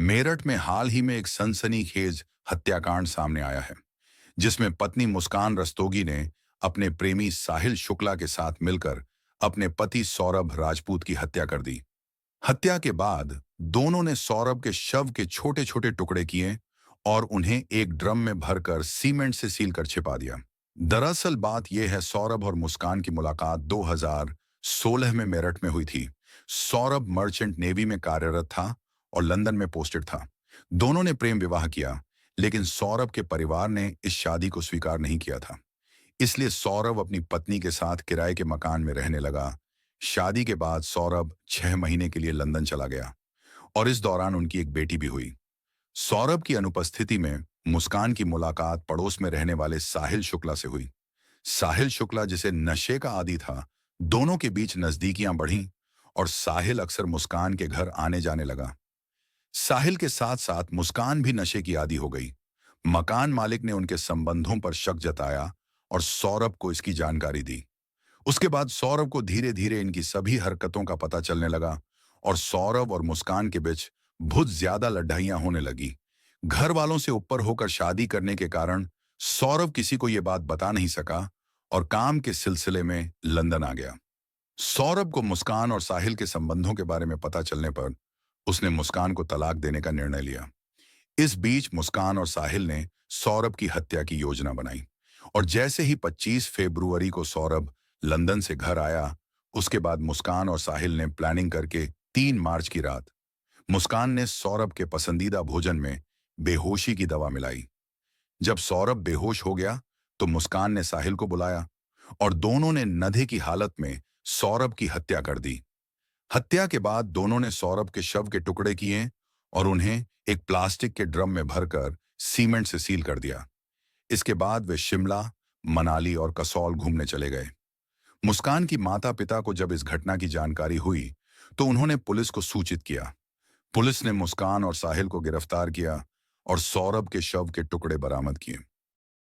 मेरठ में हाल ही में एक सनसनीखेज हत्याकांड सामने आया है, जिसमें पत्नी मुस्कान रस्तोगी ने अपने प्रेमी साहिल शुक्ला के साथ मिलकर अपने पति सौरभ राजपूत की हत्या कर दी। हत्या के बाद दोनों ने सौरभ के शव के छोटे छोटे टुकड़े किए और उन्हें एक ड्रम में भरकर सीमेंट से सील कर छिपा दिया। दरअसल बात यह है, सौरभ और मुस्कान की मुलाकात 2016 में मेरठ में हुई थी। सौरभ मर्चेंट नेवी में कार्यरत था और लंदन में पोस्टेड था। दोनों ने प्रेम विवाह किया, लेकिन सौरभ के परिवार ने इस शादी को स्वीकार नहीं किया था। इसलिए सौरभ अपनी पत्नी के साथ किराए के मकान में रहने लगा। शादी के बाद सौरभ 6 महीने के लिए लंदन चला गया और इस दौरान उनकी एक बेटी भी हुई। सौरभ की अनुपस्थिति में मुस्कान की मुलाकात पड़ोस में रहने वाले साहिल शुक्ला से हुई। साहिल शुक्ला, जिसे नशे का आदी था, दोनों के बीच नजदीकियां बढ़ीं और साहिल अक्सर मुस्कान के घर आने जाने लगा। साहिल के साथ साथ मुस्कान भी नशे की आदी हो गई। मकान मालिक ने उनके संबंधों पर शक जताया और सौरभ को इसकी जानकारी दी। उसके बाद सौरभ को धीरे धीरे इनकी सभी हरकतों का पता चलने लगा और सौरभ और मुस्कान के बीच बहुत ज्यादा लड़ाइयां होने लगी। घर वालों से ऊपर होकर शादी करने के कारण सौरभ किसी को यह बात बता नहीं सका और काम के सिलसिले में लंदन आ गया। सौरभ को मुस्कान और साहिल के संबंधों के बारे में पता चलने पर उसने मुस्कान को तलाक देने का निर्णय लिया। इस बीच मुस्कान और साहिल ने सौरभ की हत्या की योजना बनाई और जैसे ही 25 फरवरी को सौरभ लंदन से घर आया, उसके बाद मुस्कान और साहिल ने प्लानिंग करके 3 मार्च की रात मुस्कान ने सौरभ के पसंदीदा भोजन में बेहोशी की दवा मिलाई। जब सौरभ बेहोश हो गया तो मुस्कान ने साहिल को बुलाया और दोनों ने नधे की हालत में सौरभ की हत्या कर दी। हत्या के बाद दोनों ने सौरभ के शव के टुकड़े किए और उन्हें एक प्लास्टिक के ड्रम में भरकर सीमेंट से सील कर दिया। इसके बाद वे शिमला, मनाली और कसौल घूमने चले गए। मुस्कान की माता पिता को जब इस घटना की जानकारी हुई तो उन्होंने पुलिस को सूचित किया। पुलिस ने मुस्कान और साहिल को गिरफ्तार किया और सौरभ के शव के टुकड़े बरामद किए।